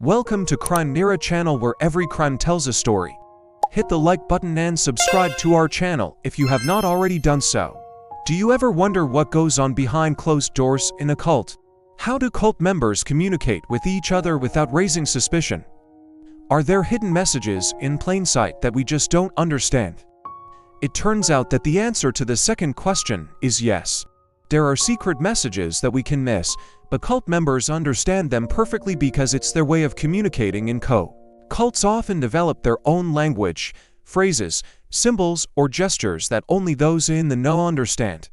Welcome to Crime Nera channel, where every crime tells a story. Hit the like button and subscribe to our channel if you have not already done so. Do you ever wonder what goes on behind closed doors in a cult? How do cult members communicate with each other without raising suspicion? Are there hidden messages in plain sight that we just don't understand? It turns out that the answer to the second question is yes. There are secret messages that we can miss, but cult members understand them perfectly because it's their way of communicating in code. Cults often develop their own language, phrases, symbols, or gestures that only those in the know understand.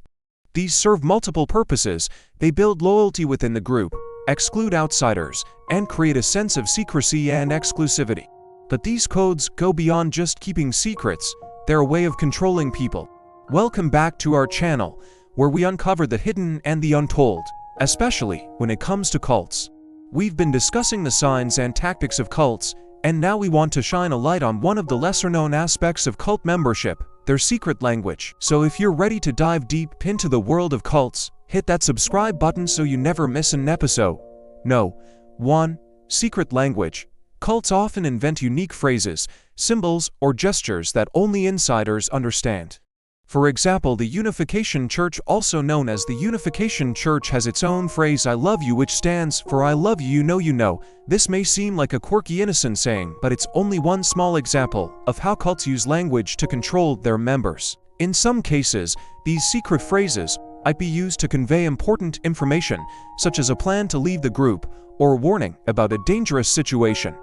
These serve multiple purposes. They build loyalty within the group, exclude outsiders, and create a sense of secrecy and exclusivity. But these codes go beyond just keeping secrets. They're a way of controlling people. Welcome back to our channel, where we uncover the hidden and the untold, especially when it comes to cults. We've been discussing the signs and tactics of cults, and now we want to shine a light on one of the lesser-known aspects of cult membership, their secret language. So if you're ready to dive deep into the world of cults, hit that subscribe button so you never miss an episode. 1. Secret language. Cults often invent unique phrases, symbols, or gestures that only insiders understand. For example, the Unification Church, also known as the Unification Church, has its own phrase, "I love you," which stands for "I love you, you know." This may seem like a quirky, innocent saying, but it's only one small example of how cults use language to control their members. In some cases, these secret phrases might be used to convey important information, such as a plan to leave the group or a warning about a dangerous situation.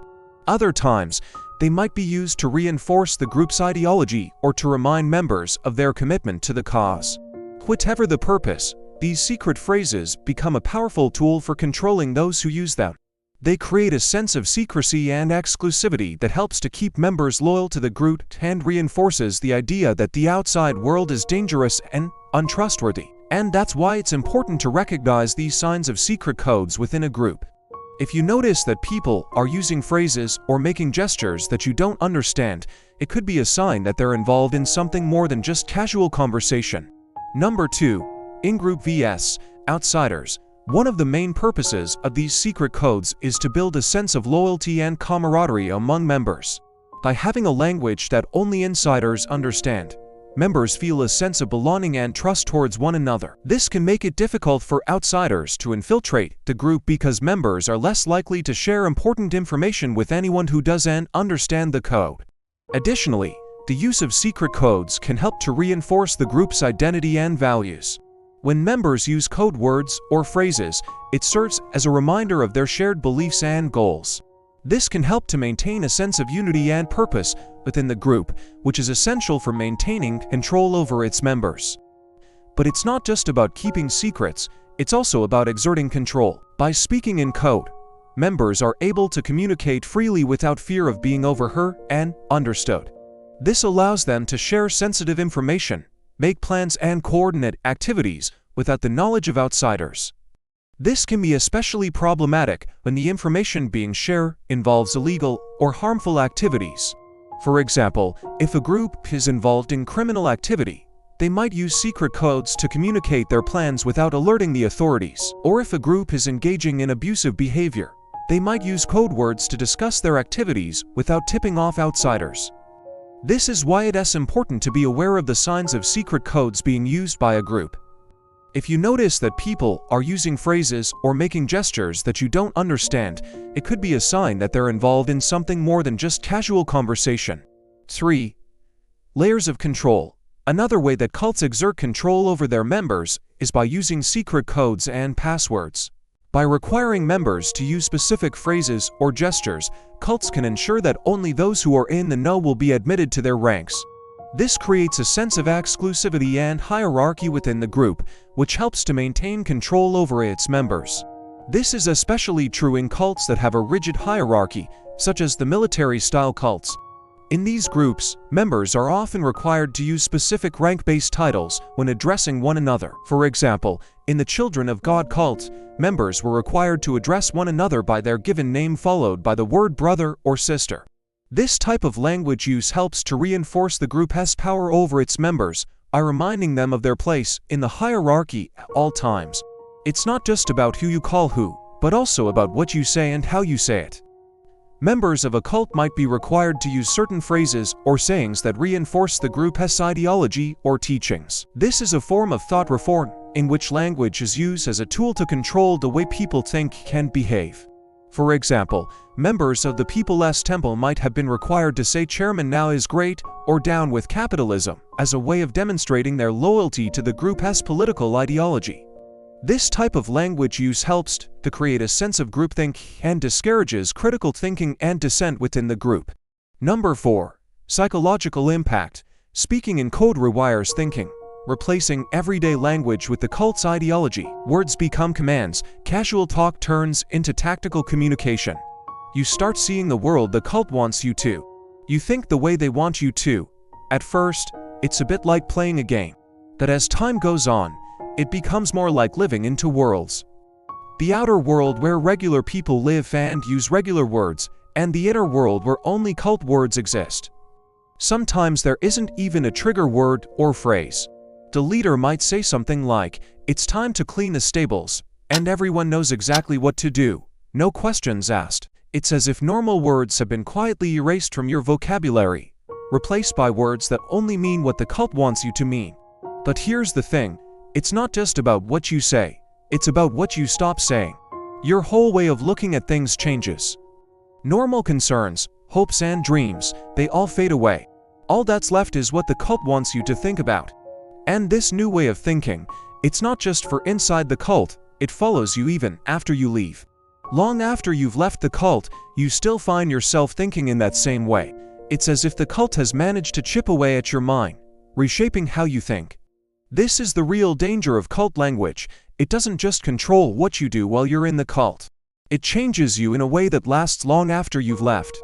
Other times, they might be used to reinforce the group's ideology or to remind members of their commitment to the cause. Whatever the purpose, these secret phrases become a powerful tool for controlling those who use them. They create a sense of secrecy and exclusivity that helps to keep members loyal to the group and reinforces the idea that the outside world is dangerous and untrustworthy. And that's why it's important to recognize these signs of secret codes within a group. If you notice that people are using phrases or making gestures that you don't understand, it could be a sign that they're involved in something more than just casual conversation. 2. In-group vs. outsiders. One of the main purposes of these secret codes is to build a sense of loyalty and camaraderie among members. By having a language that only insiders understand, members feel a sense of belonging and trust towards one another. This can make it difficult for outsiders to infiltrate the group because members are less likely to share important information with anyone who doesn't understand the code. Additionally, the use of secret codes can help to reinforce the group's identity and values. When members use code words or phrases, it serves as a reminder of their shared beliefs and goals. This can help to maintain a sense of unity and purpose within the group, which is essential for maintaining control over its members. But it's not just about keeping secrets, it's also about exerting control. By speaking in code, members are able to communicate freely without fear of being overheard and understood. This allows them to share sensitive information, make plans, and coordinate activities without the knowledge of outsiders. This can be especially problematic when the information being shared involves illegal or harmful activities. For example, if a group is involved in criminal activity, they might use secret codes to communicate their plans without alerting the authorities. Or if a group is engaging in abusive behavior, they might use code words to discuss their activities without tipping off outsiders. This is why it is important to be aware of the signs of secret codes being used by a group. If you notice that people are using phrases or making gestures that you don't understand, it could be a sign that they're involved in something more than just casual conversation. 3. Layers of control. Another way that cults exert control over their members is by using secret codes and passwords. By requiring members to use specific phrases or gestures, cults can ensure that only those who are in the know will be admitted to their ranks. This creates a sense of exclusivity and hierarchy within the group, which helps to maintain control over its members. This is especially true in cults that have a rigid hierarchy, such as the military-style cults. In these groups, members are often required to use specific rank-based titles when addressing one another. For example, in the Children of God cult, members were required to address one another by their given name followed by the word brother or sister. This type of language use helps to reinforce the group's power over its members by reminding them of their place in the hierarchy at all times. It's not just about who you call who, but also about what you say and how you say it. Members of a cult might be required to use certain phrases or sayings that reinforce the group's ideology or teachings. This is a form of thought reform, in which language is used as a tool to control the way people think and behave. For example, members of the People's Temple might have been required to say "Chairman now is great" or "down with capitalism" as a way of demonstrating their loyalty to the group's political ideology. This type of language use helps to create a sense of groupthink and discourages critical thinking and dissent within the group. Number 4. Psychological impact. Speaking in code rewires thinking. Replacing everyday language with the cult's ideology, words become commands, casual talk turns into tactical communication. You start seeing the world the cult wants you to. You think the way they want you to. At first, it's a bit like playing a game. But as time goes on, it becomes more like living in two worlds. The outer world where regular people live and use regular words, and the inner world where only cult words exist. Sometimes there isn't even a trigger word or phrase. The leader might say something like, "It's time to clean the stables," and everyone knows exactly what to do, no questions asked. It's as if normal words have been quietly erased from your vocabulary, replaced by words that only mean what the cult wants you to mean. But here's the thing. It's not just about what you say, it's about what you stop saying. Your whole way of looking at things changes. Normal concerns, hopes and dreams, they all fade away. All that's left is what the cult wants you to think about. And this new way of thinking, it's not just for inside the cult, it follows you even after you leave. Long after you've left the cult, you still find yourself thinking in that same way. It's as if the cult has managed to chip away at your mind, reshaping how you think. This is the real danger of cult language. It doesn't just control what you do while you're in the cult. It changes you in a way that lasts long after you've left.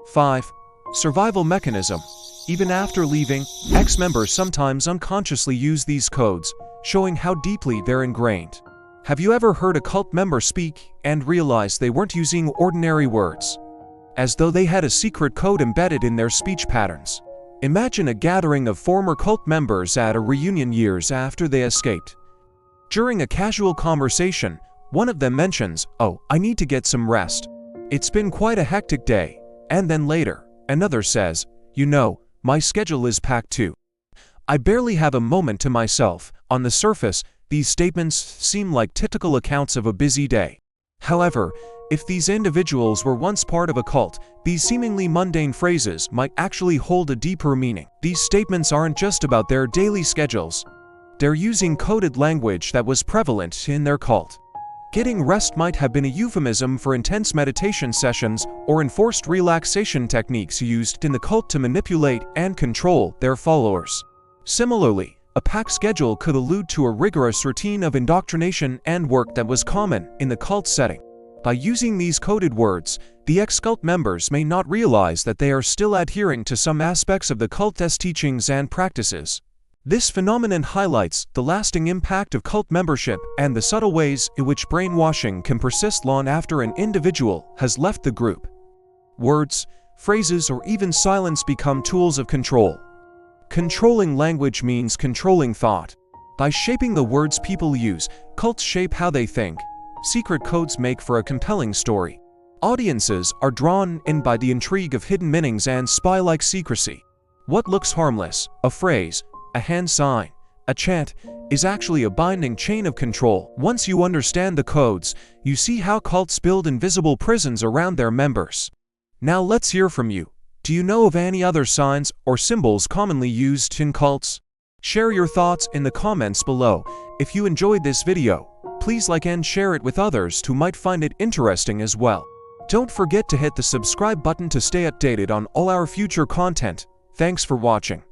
5. Survival mechanism. Even after leaving, ex-members sometimes unconsciously use these codes, showing how deeply they're ingrained. Have you ever heard a cult member speak and realize they weren't using ordinary words? As though they had a secret code embedded in their speech patterns. Imagine a gathering of former cult members at a reunion years after they escaped. During a casual conversation, one of them mentions, "Oh, I need to get some rest. It's been quite a hectic day." And then later, another says, "You know, my schedule is packed too. I barely have a moment to myself." On the surface, these statements seem like typical accounts of a busy day. However, if these individuals were once part of a cult, these seemingly mundane phrases might actually hold a deeper meaning. These statements aren't just about their daily schedules. They're using coded language that was prevalent in their cult. Getting rest might have been a euphemism for intense meditation sessions or enforced relaxation techniques used in the cult to manipulate and control their followers. Similarly, a packed schedule could allude to a rigorous routine of indoctrination and work that was common in the cult setting. By using these coded words, the ex-cult members may not realize that they are still adhering to some aspects of the cult's teachings and practices. This phenomenon highlights the lasting impact of cult membership and the subtle ways in which brainwashing can persist long after an individual has left the group. Words, phrases, or even silence become tools of control. Controlling language means controlling thought. By shaping the words people use, cults shape how they think. Secret codes make for a compelling story. Audiences are drawn in by the intrigue of hidden meanings and spy-like secrecy. What looks harmless, a phrase, a hand sign, a chant, is actually a binding chain of control. Once you understand the codes, you see how cults build invisible prisons around their members. Now let's hear from you. Do you know of any other signs or symbols commonly used in cults? Share your thoughts in the comments below. If you enjoyed this video, please like and share it with others who might find it interesting as well. Don't forget to hit the subscribe button to stay updated on all our future content. Thanks for watching.